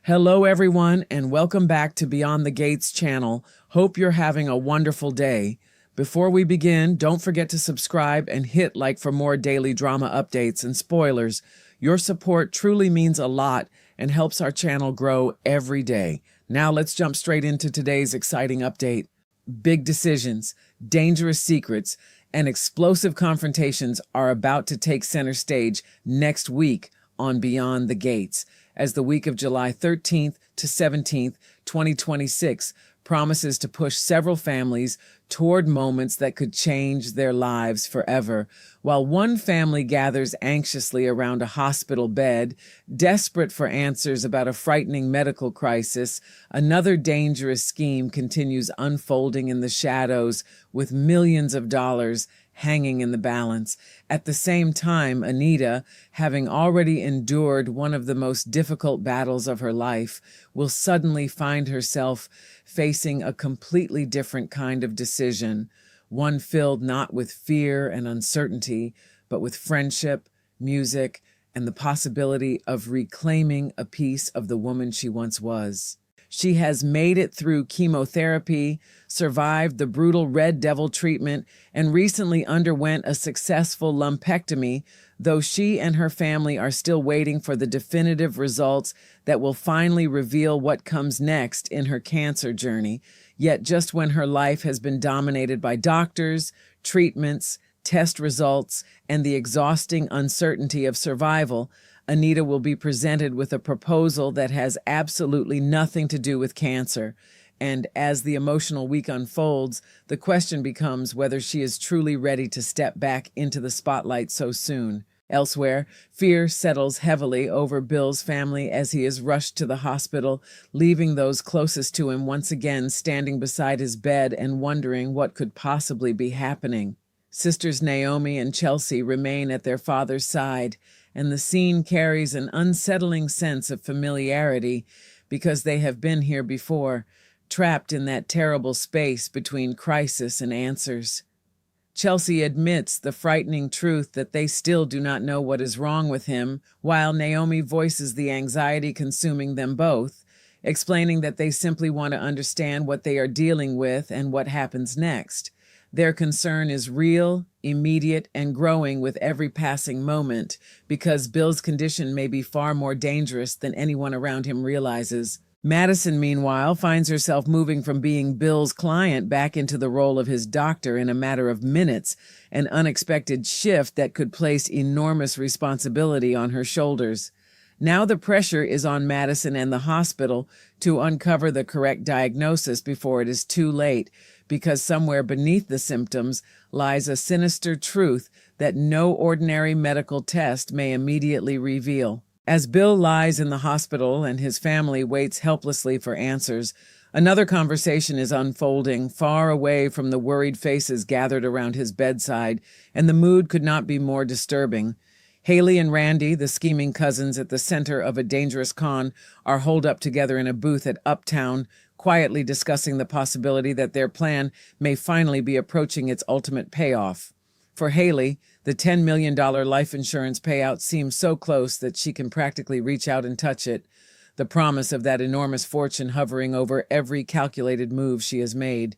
Hello, everyone, and welcome back to Beyond the Gates channel. Hope you're having a wonderful day. Before we begin, don't forget to subscribe and hit like for more daily drama updates and spoilers. Your support truly means a lot and helps our channel grow every day. Now let's jump straight into today's exciting update. Big decisions, dangerous secrets, and explosive confrontations are about to take center stage next week on Beyond the Gates, as the week of July 13th to 17th, 2026 promises to push several families toward moments that could change their lives forever. While one family gathers anxiously around a hospital bed, desperate for answers about a frightening medical crisis, another dangerous scheme continues unfolding in the shadows with millions of dollars hanging in the balance. At the same time, Anita, having already endured one of the most difficult battles of her life, will suddenly find herself facing a completely different kind of decision, one filled not with fear and uncertainty, but with friendship, music, and the possibility of reclaiming a piece of the woman she once was. She has made it through chemotherapy, survived the brutal Red Devil treatment, and recently underwent a successful lumpectomy, though she and her family are still waiting for the definitive results that will finally reveal what comes next in her cancer journey. Yet just when her life has been dominated by doctors, treatments, test results, and the exhausting uncertainty of survival, Anita will be presented with a proposal that has absolutely nothing to do with cancer. And as the emotional week unfolds, the question becomes whether she is truly ready to step back into the spotlight so soon. Elsewhere, fear settles heavily over Bill's family as he is rushed to the hospital, leaving those closest to him once again standing beside his bed and wondering what could possibly be happening. Sisters Naomi and Chelsea remain at their father's side, and the scene carries an unsettling sense of familiarity because they have been here before, trapped in that terrible space between crisis and answers. Chelsea admits the frightening truth that they still do not know what is wrong with him, while Naomi voices the anxiety consuming them both, explaining that they simply want to understand what they are dealing with and what happens next. Their concern is real, immediate, and growing with every passing moment because Bill's condition may be far more dangerous than anyone around him realizes. Madison, meanwhile, finds herself moving from being Bill's client back into the role of his doctor in a matter of minutes, an unexpected shift that could place enormous responsibility on her shoulders. Now the pressure is on Madison and the hospital to uncover the correct diagnosis before it is too late, because somewhere beneath the symptoms lies a sinister truth that no ordinary medical test may immediately reveal. As Bill lies in the hospital and his family waits helplessly for answers, another conversation is unfolding far away from the worried faces gathered around his bedside, and the mood could not be more disturbing. Haley and Randy, the scheming cousins at the center of a dangerous con, are holed up together in a booth at Uptown, quietly discussing the possibility that their plan may finally be approaching its ultimate payoff. For Haley, the $10 million life insurance payout seems so close that she can practically reach out and touch it, the promise of that enormous fortune hovering over every calculated move she has made.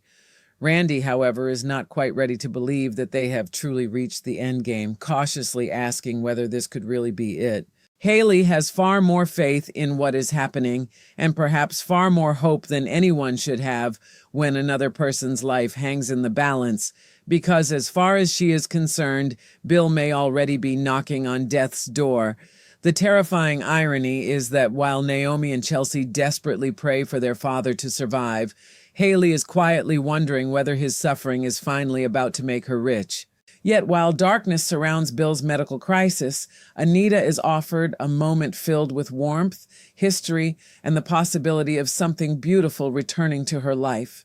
Randy, however, is not quite ready to believe that they have truly reached the endgame, cautiously asking whether this could really be it. Haley has far more faith in what is happening and perhaps far more hope than anyone should have when another person's life hangs in the balance, because as far as she is concerned, Bill may already be knocking on death's door. The terrifying irony is that while Naomi and Chelsea desperately pray for their father to survive, Haley is quietly wondering whether his suffering is finally about to make her rich. Yet while darkness surrounds Bill's medical crisis, Anita is offered a moment filled with warmth, history, and the possibility of something beautiful returning to her life.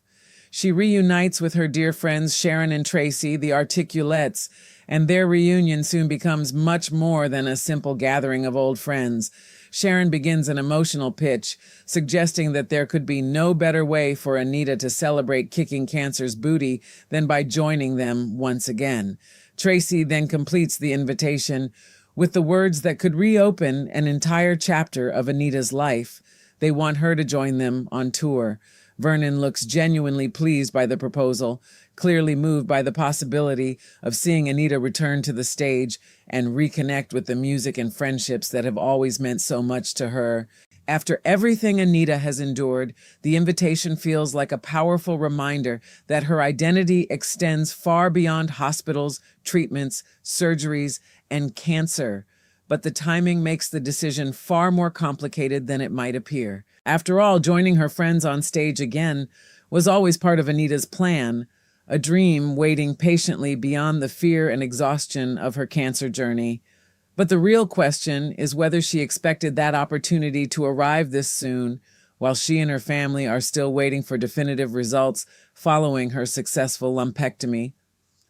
She reunites with her dear friends Sharon and Tracy, the Articulettes, and their reunion soon becomes much more than a simple gathering of old friends. Sharon begins an emotional pitch, suggesting that there could be no better way for Anita to celebrate kicking cancer's booty than by joining them once again. Tracy then completes the invitation with the words that could reopen an entire chapter of Anita's life. They want her to join them on tour. Vernon looks genuinely pleased by the proposal, clearly moved by the possibility of seeing Anita return to the stage and reconnect with the music and friendships that have always meant so much to her. After everything Anita has endured, the invitation feels like a powerful reminder that her identity extends far beyond hospitals, treatments, surgeries, and cancer. But the timing makes the decision far more complicated than it might appear. After all, joining her friends on stage again was always part of Anita's plan, a dream waiting patiently beyond the fear and exhaustion of her cancer journey. But the real question is whether she expected that opportunity to arrive this soon, while she and her family are still waiting for definitive results following her successful lumpectomy.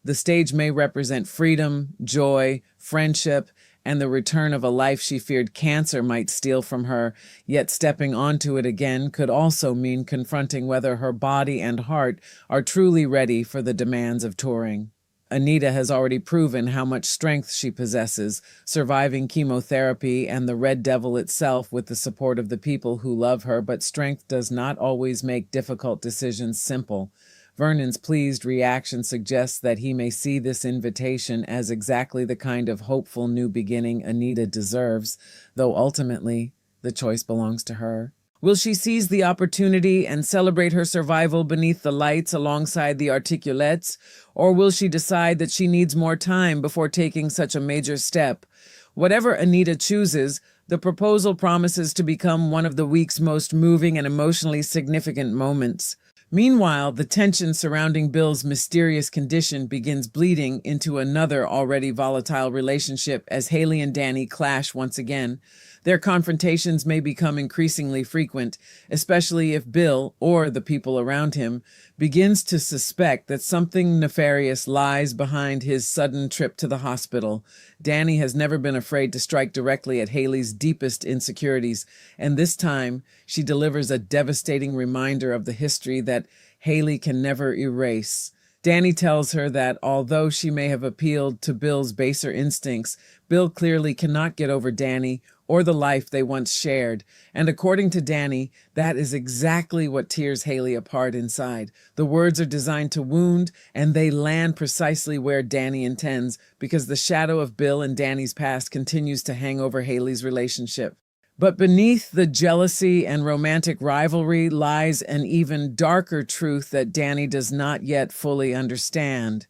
The stage may represent freedom, joy, friendship, and the return of a life she feared cancer might steal from her, yet stepping onto it again could also mean confronting whether her body and heart are truly ready for the demands of touring. Anita has already proven how much strength she possesses, surviving chemotherapy and the Red Devil itself with the support of the people who love her, but strength does not always make difficult decisions simple. Vernon's pleased reaction suggests that he may see this invitation as exactly the kind of hopeful new beginning Anita deserves, though ultimately the choice belongs to her. Will she seize the opportunity and celebrate her survival beneath the lights alongside the Articulettes, or will she decide that she needs more time before taking such a major step? Whatever Anita chooses, the proposal promises to become one of the week's most moving and emotionally significant moments. Meanwhile, the tension surrounding Bill's mysterious condition begins bleeding into another already volatile relationship as Haley and Danny clash once again. Their confrontations may become increasingly frequent, especially if Bill, or the people around him, begins to suspect that something nefarious lies behind his sudden trip to the hospital. Danny has never been afraid to strike directly at Haley's deepest insecurities, and this time she delivers a devastating reminder of the history that Haley can never erase. Danny tells her that although she may have appealed to Bill's baser instincts, Bill clearly cannot get over Danny or the life they once shared. And according to Danny, that is exactly what tears Haley apart inside. The words are designed to wound, and they land precisely where Danny intends, because the shadow of Bill and Danny's past continues to hang over Haley's relationship. But beneath the jealousy and romantic rivalry lies an even darker truth that Danny does not yet fully understand.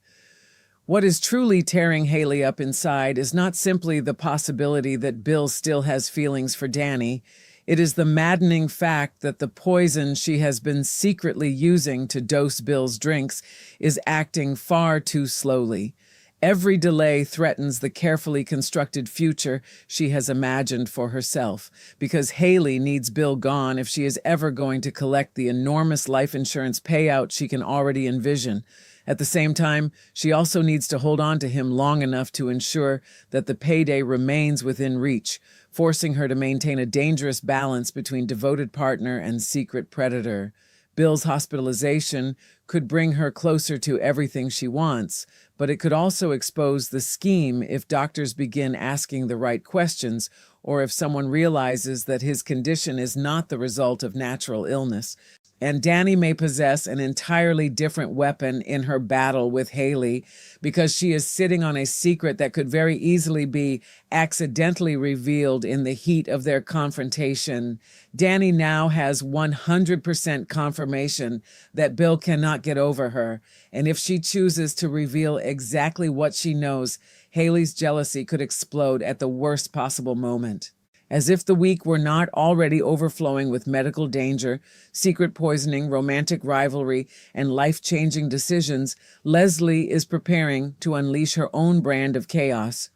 What is truly tearing Haley up inside is not simply the possibility that Bill still has feelings for Danny. It is the maddening fact that the poison she has been secretly using to dose Bill's drinks is acting far too slowly. Every delay threatens the carefully constructed future she has imagined for herself, because Haley needs Bill gone if she is ever going to collect the enormous life insurance payout she can already envision. At the same time, she also needs to hold on to him long enough to ensure that the payday remains within reach, forcing her to maintain a dangerous balance between devoted partner and secret predator. Bill's hospitalization could bring her closer to everything she wants, but it could also expose the scheme if doctors begin asking the right questions, or if someone realizes that his condition is not the result of natural illness. And Danny may possess an entirely different weapon in her battle with Haley, because she is sitting on a secret that could very easily be accidentally revealed in the heat of their confrontation. Danny now has 100% confirmation that Bill cannot get over her, and if she chooses to reveal exactly what she knows, Haley's jealousy could explode at the worst possible moment. As if the week were not already overflowing with medical danger, secret poisoning, romantic rivalry, and life-changing decisions, Leslie is preparing to unleash her own brand of chaos.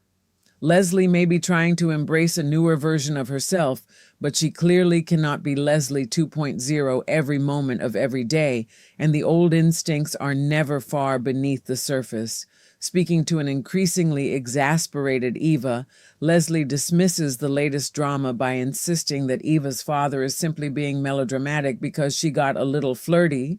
Leslie may be trying to embrace a newer version of herself, but she clearly cannot be Leslie 2.0 every moment of every day, and the old instincts are never far beneath the surface. Speaking to an increasingly exasperated Eva, Leslie dismisses the latest drama by insisting that Eva's father is simply being melodramatic because she got a little flirty.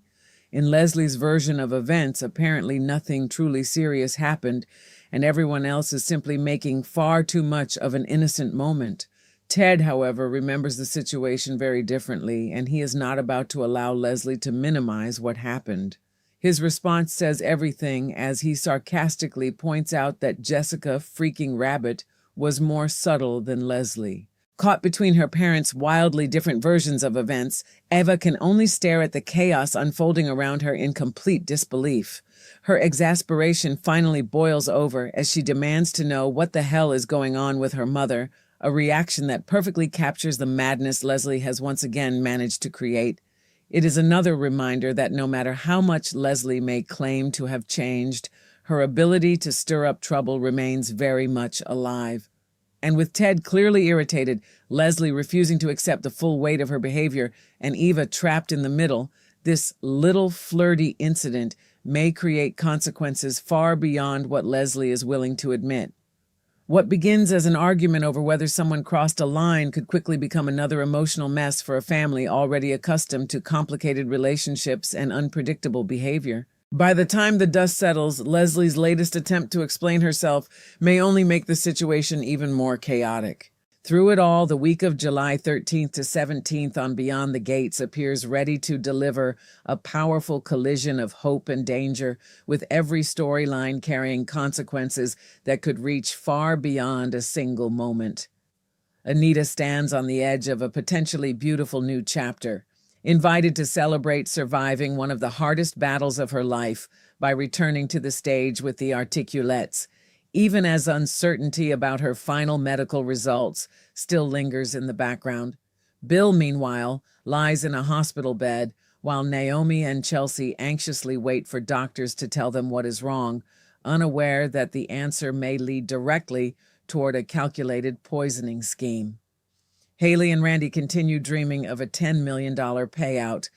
In Leslie's version of events, apparently nothing truly serious happened, and everyone else is simply making far too much of an innocent moment. Ted, however, remembers the situation very differently, and he is not about to allow Leslie to minimize what happened. His response says everything as he sarcastically points out that Jessica freaking Rabbit was more subtle than Leslie. Caught between her parents' wildly different versions of events, Eva can only stare at the chaos unfolding around her in complete disbelief. Her exasperation finally boils over as she demands to know what the hell is going on with her mother, a reaction that perfectly captures the madness Leslie has once again managed to create. It is another reminder that no matter how much Leslie may claim to have changed, her ability to stir up trouble remains very much alive. And with Ted clearly irritated, Leslie refusing to accept the full weight of her behavior, and Eva trapped in the middle, this little flirty incident may create consequences far beyond what Leslie is willing to admit. What begins as an argument over whether someone crossed a line could quickly become another emotional mess for a family already accustomed to complicated relationships and unpredictable behavior. By the time the dust settles, Leslie's latest attempt to explain herself may only make the situation even more chaotic. Through it all, the week of July 13th to 17th on Beyond the Gates appears ready to deliver a powerful collision of hope and danger, with every storyline carrying consequences that could reach far beyond a single moment. Anita stands on the edge of a potentially beautiful new chapter, invited to celebrate surviving one of the hardest battles of her life by returning to the stage with the Articulettes, even as uncertainty about her final medical results still lingers in the background. Bill, meanwhile, lies in a hospital bed, while Naomi and Chelsea anxiously wait for doctors to tell them what is wrong, unaware that the answer may lead directly toward a calculated poisoning scheme. Haley and Randy continue dreaming of a $10 million payout,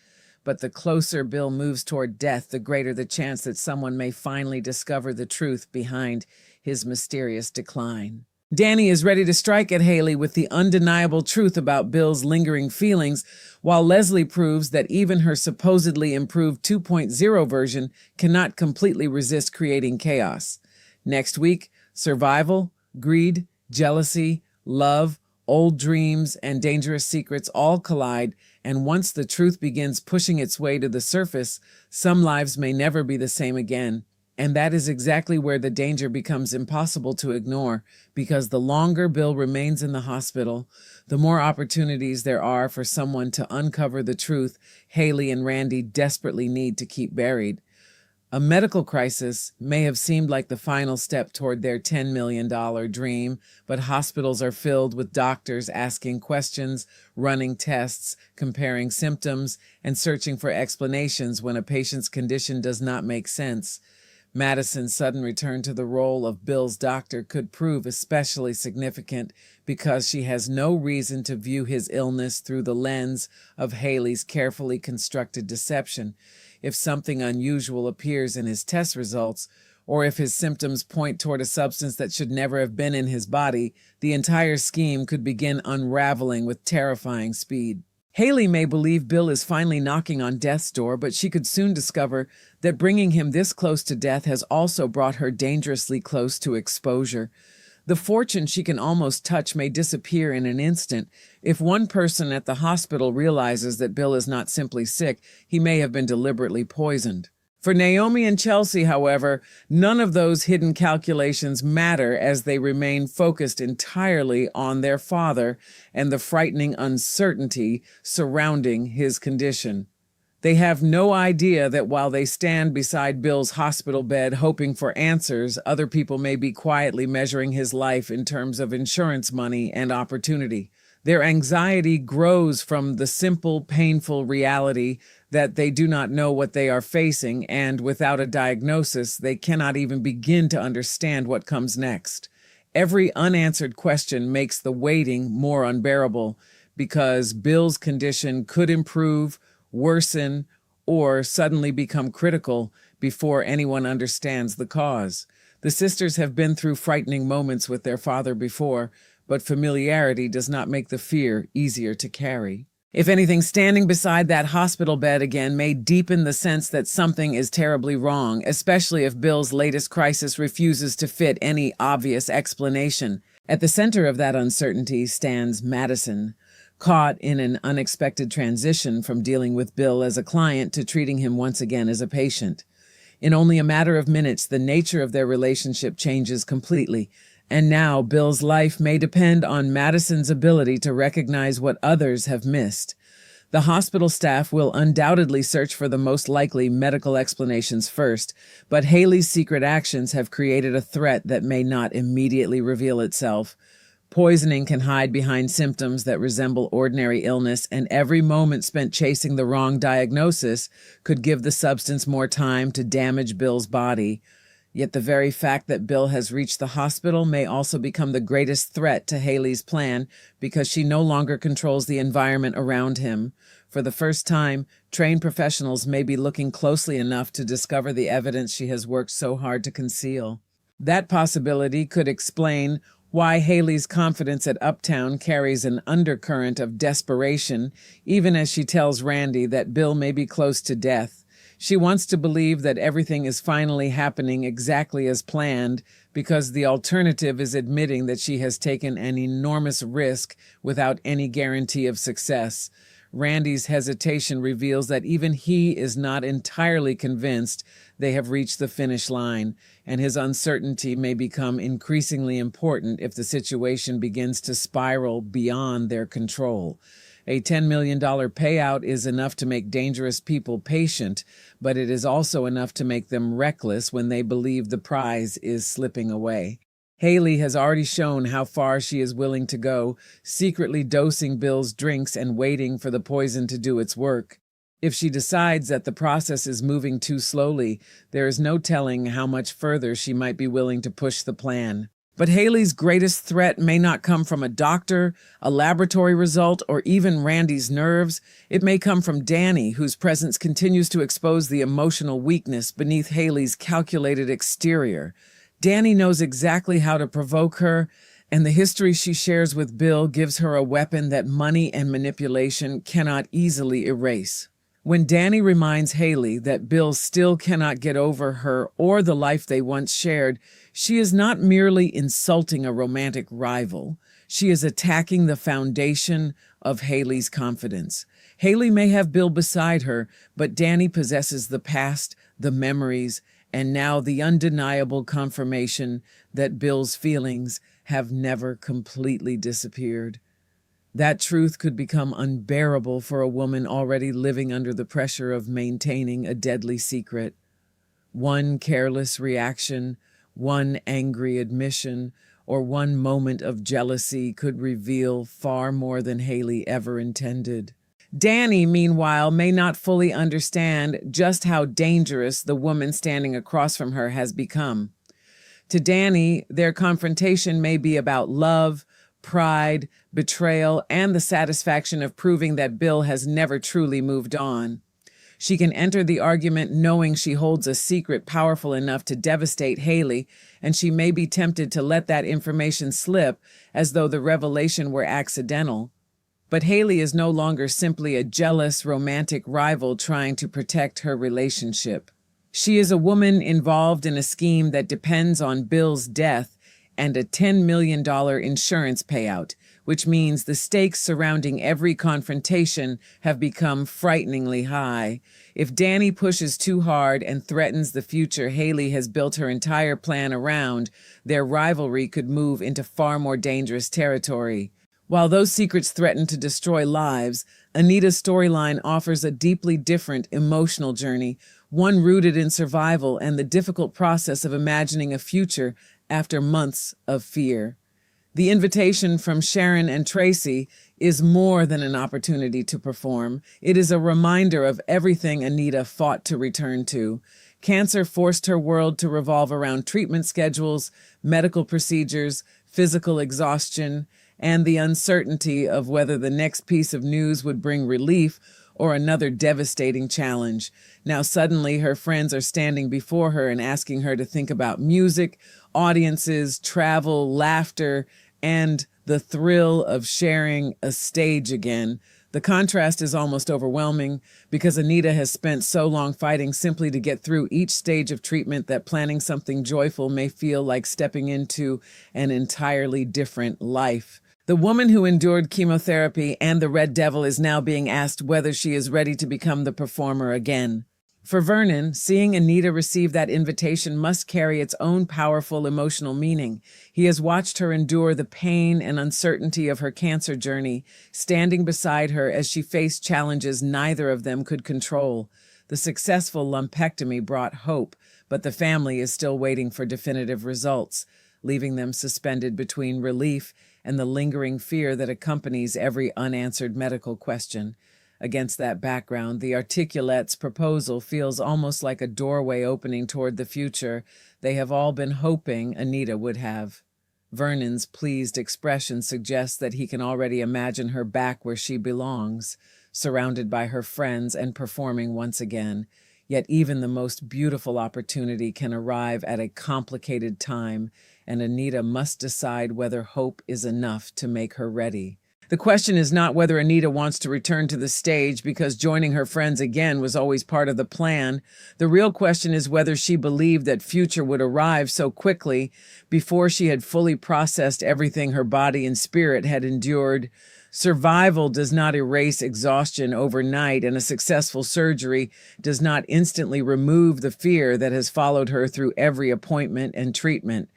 but the closer Bill moves toward death, the greater the chance that someone may finally discover the truth behind his mysterious decline. Danny is ready to strike at Haley with the undeniable truth about Bill's lingering feelings, while Leslie proves that even her supposedly improved 2.0 version cannot completely resist creating chaos. Next week, survival, greed, jealousy, love, old dreams, and dangerous secrets all collide, and once the truth begins pushing its way to the surface, some lives may never be the same again. And that is exactly where the danger becomes impossible to ignore, because the longer Bill remains in the hospital, the more opportunities there are for someone to uncover the truth Haley and Randy desperately need to keep buried. A medical crisis may have seemed like the final step toward their $10 million dream, but hospitals are filled with doctors asking questions, running tests, comparing symptoms, and searching for explanations when a patient's condition does not make sense. Madison's sudden return to the role of Bill's doctor could prove especially significant because she has no reason to view his illness through the lens of Haley's carefully constructed deception. If something unusual appears in his test results, or if his symptoms point toward a substance that should never have been in his body, the entire scheme could begin unraveling with terrifying speed. Haley may believe Bill is finally knocking on death's door, but she could soon discover that bringing him this close to death has also brought her dangerously close to exposure. The fortune she can almost touch may disappear in an instant. If one person at the hospital realizes that Bill is not simply sick, he may have been deliberately poisoned. For Naomi and Chelsea, however, none of those hidden calculations matter as they remain focused entirely on their father and the frightening uncertainty surrounding his condition. They have no idea that while they stand beside Bill's hospital bed hoping for answers, other people may be quietly measuring his life in terms of insurance money and opportunity. Their anxiety grows from the simple, painful reality that they do not know what they are facing, and without a diagnosis, they cannot even begin to understand what comes next. Every unanswered question makes the waiting more unbearable, because Bill's condition could improve, worsen, or suddenly become critical before anyone understands the cause. The sisters have been through frightening moments with their father before, but familiarity does not make the fear easier to carry. If anything, standing beside that hospital bed again may deepen the sense that something is terribly wrong, especially if Bill's latest crisis refuses to fit any obvious explanation. At the center of that uncertainty stands Madison, caught in an unexpected transition from dealing with Bill as a client to treating him once again as a patient. In only a matter of minutes, the nature of their relationship changes completely, and now Bill's life may depend on Madison's ability to recognize what others have missed. The hospital staff will undoubtedly search for the most likely medical explanations first, but Haley's secret actions have created a threat that may not immediately reveal itself. Poisoning can hide behind symptoms that resemble ordinary illness, and every moment spent chasing the wrong diagnosis could give the substance more time to damage Bill's body. Yet the very fact that Bill has reached the hospital may also become the greatest threat to Haley's plan because she no longer controls the environment around him. For the first time, trained professionals may be looking closely enough to discover the evidence she has worked so hard to conceal. That possibility could explain why Haley's confidence at Uptown carries an undercurrent of desperation, even as she tells Randy that Bill may be close to death. She wants to believe that everything is finally happening exactly as planned, because the alternative is admitting that she has taken an enormous risk without any guarantee of success. Randy's hesitation reveals that even he is not entirely convinced they have reached the finish line, and his uncertainty may become increasingly important if the situation begins to spiral beyond their control. A $10 million payout is enough to make dangerous people patient, but it is also enough to make them reckless when they believe the prize is slipping away. Haley has already shown how far she is willing to go, secretly dosing Bill's drinks and waiting for the poison to do its work. If she decides that the process is moving too slowly, there is no telling how much further she might be willing to push the plan. But Haley's greatest threat may not come from a doctor, a laboratory result, or even Randy's nerves. It may come from Danny, whose presence continues to expose the emotional weakness beneath Haley's calculated exterior. Danny knows exactly how to provoke her, and the history she shares with Bill gives her a weapon that money and manipulation cannot easily erase. When Danny reminds Haley that Bill still cannot get over her or the life they once shared, she is not merely insulting a romantic rival. She is attacking the foundation of Haley's confidence. Haley may have Bill beside her, but Danny possesses the past, the memories, and now the undeniable confirmation that Bill's feelings have never completely disappeared. That truth could become unbearable for a woman already living under the pressure of maintaining a deadly secret. One careless reaction, one angry admission, or one moment of jealousy could reveal far more than Haley ever intended. Danny, meanwhile, may not fully understand just how dangerous the woman standing across from her has become. To Danny, their confrontation may be about love, pride, betrayal, and the satisfaction of proving that Bill has never truly moved on. She can enter the argument knowing she holds a secret powerful enough to devastate Haley, and she may be tempted to let that information slip as though the revelation were accidental. But Haley is no longer simply a jealous, romantic rival trying to protect her relationship. She is a woman involved in a scheme that depends on Bill's death and a $10 million insurance payout, which means the stakes surrounding every confrontation have become frighteningly high. If Danny pushes too hard and threatens the future Haley has built her entire plan around, their rivalry could move into far more dangerous territory. While those secrets threaten to destroy lives, Anita's storyline offers a deeply different emotional journey, one rooted in survival and the difficult process of imagining a future after months of fear. The invitation from Sharon and Tracy is more than an opportunity to perform. It is a reminder of everything Anita fought to return to. Cancer forced her world to revolve around treatment schedules, medical procedures, physical exhaustion, and the uncertainty of whether the next piece of news would bring relief or another devastating challenge. Now suddenly her friends are standing before her and asking her to think about music, audiences, travel, laughter, and the thrill of sharing a stage again. The contrast is almost overwhelming because Anita has spent so long fighting simply to get through each stage of treatment that planning something joyful may feel like stepping into an entirely different life. The woman who endured chemotherapy and the Red Devil is now being asked whether she is ready to become the performer again. For Vernon, seeing Anita receive that invitation must carry its own powerful emotional meaning. He has watched her endure the pain and uncertainty of her cancer journey, standing beside her as she faced challenges neither of them could control. The successful lumpectomy brought hope, but the family is still waiting for definitive results, leaving them suspended between relief and the lingering fear that accompanies every unanswered medical question. Against that background, the Articulettes' proposal feels almost like a doorway opening toward the future they have all been hoping Anita would have. Vernon's pleased expression suggests that he can already imagine her back where she belongs, surrounded by her friends and performing once again. Yet even the most beautiful opportunity can arrive at a complicated time, and Anita must decide whether hope is enough to make her ready. The question is not whether Anita wants to return to the stage because joining her friends again was always part of the plan. The real question is whether she believed that future would arrive so quickly before she had fully processed everything her body and spirit had endured. Survival does not erase exhaustion overnight, and a successful surgery does not instantly remove the fear that has followed her through every appointment and treatment.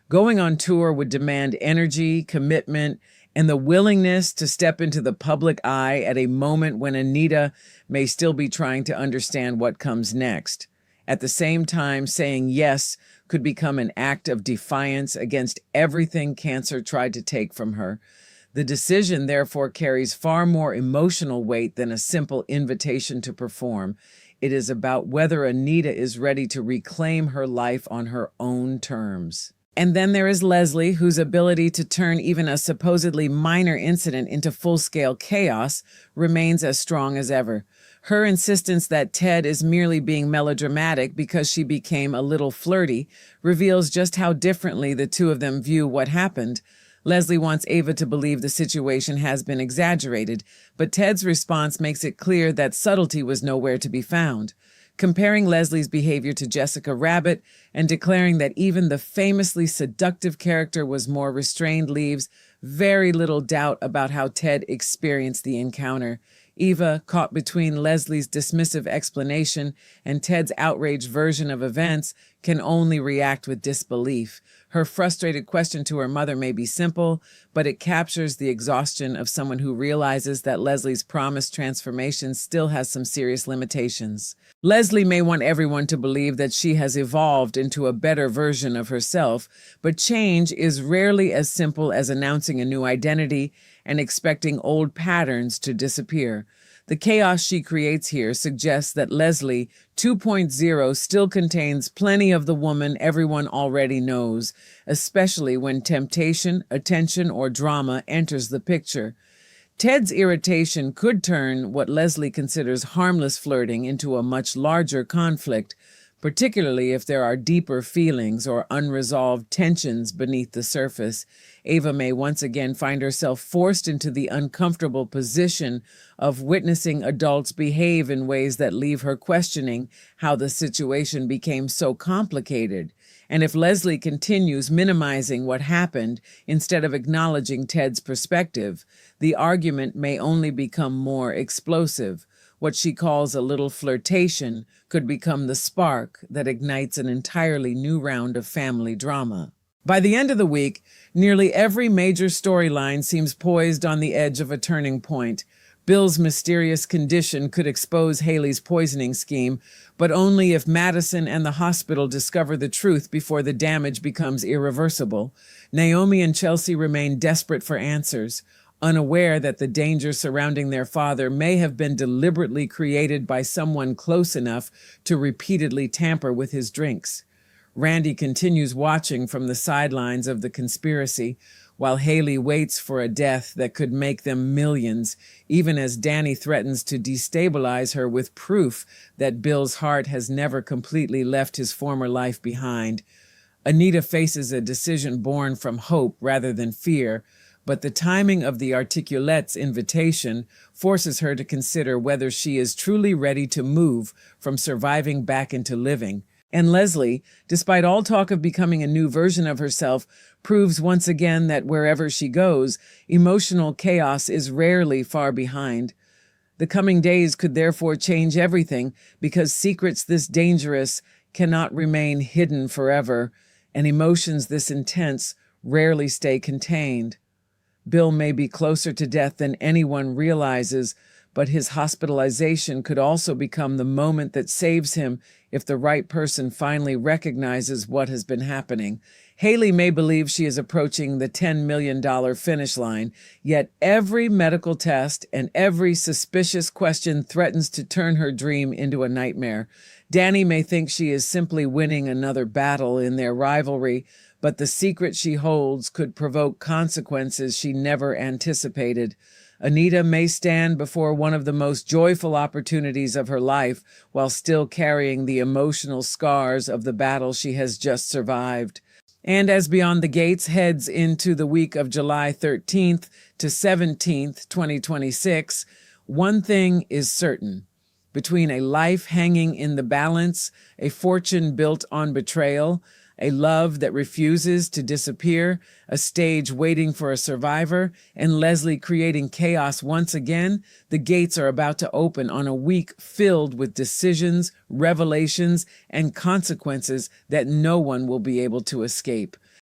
Going on tour would demand energy, commitment, and the willingness to step into the public eye at a moment when Anita may still be trying to understand what comes next. At the same time, saying yes could become an act of defiance against everything cancer tried to take from her. The decision, therefore, carries far more emotional weight than a simple invitation to perform. It is about whether Anita is ready to reclaim her life on her own terms. And then there is Leslie, whose ability to turn even a supposedly minor incident into full-scale chaos remains as strong as ever. Her insistence that Ted is merely being melodramatic because she became a little flirty reveals just how differently the two of them view what happened. Leslie wants Ava to believe the situation has been exaggerated, but Ted's response makes it clear that subtlety was nowhere to be found. Comparing Leslie's behavior to Jessica Rabbit and declaring that even the famously seductive character was more restrained leaves very little doubt about how Ted experienced the encounter. Eva, caught between Leslie's dismissive explanation and Ted's outraged version of events, can only react with disbelief. Her frustrated question to her mother may be simple, but it captures the exhaustion of someone who realizes that Leslie's promised transformation still has some serious limitations. Leslie may want everyone to believe that she has evolved into a better version of herself, but change is rarely as simple as announcing a new identity and expecting old patterns to disappear. The chaos she creates here suggests that Leslie 2.0 still contains plenty of the woman everyone already knows, especially when temptation, attention, or drama enters the picture. Ted's irritation could turn what Leslie considers harmless flirting into a much larger conflict, particularly if there are deeper feelings or unresolved tensions beneath the surface. Ava may once again find herself forced into the uncomfortable position of witnessing adults behave in ways that leave her questioning how the situation became so complicated. And if Leslie continues minimizing what happened instead of acknowledging Ted's perspective, the argument may only become more explosive. What she calls a little flirtation could become the spark that ignites an entirely new round of family drama. By the end of the week, nearly every major storyline seems poised on the edge of a turning point. Bill's mysterious condition could expose Haley's poisoning scheme, but only if Madison and the hospital discover the truth before the damage becomes irreversible. Naomi and Chelsea remain desperate for answers, unaware that the danger surrounding their father may have been deliberately created by someone close enough to repeatedly tamper with his drinks. Randy continues watching from the sidelines of the conspiracy, while Haley waits for a death that could make them millions, even as Danny threatens to destabilize her with proof that Bill's heart has never completely left his former life behind. Anita faces a decision born from hope rather than fear, but the timing of the Articulette's invitation forces her to consider whether she is truly ready to move from surviving back into living. And Leslie, despite all talk of becoming a new version of herself, proves once again that wherever she goes, emotional chaos is rarely far behind. The coming days could therefore change everything, because secrets this dangerous cannot remain hidden forever, and emotions this intense rarely stay contained. Bill may be closer to death than anyone realizes, but his hospitalization could also become the moment that saves him if the right person finally recognizes what has been happening. Haley may believe she is approaching the $10 million finish line, yet every medical test and every suspicious question threatens to turn her dream into a nightmare. Danny may think she is simply winning another battle in their rivalry, but the secret she holds could provoke consequences she never anticipated. Anita may stand before one of the most joyful opportunities of her life while still carrying the emotional scars of the battle she has just survived. And as Beyond the Gates heads into the week of July 13th to 17th, 2026, one thing is certain. Between a life hanging in the balance, a fortune built on betrayal, a love that refuses to disappear, a stage waiting for a survivor, and Leslie creating chaos once again, the gates are about to open on a week filled with decisions, revelations, and consequences that no one will be able to escape.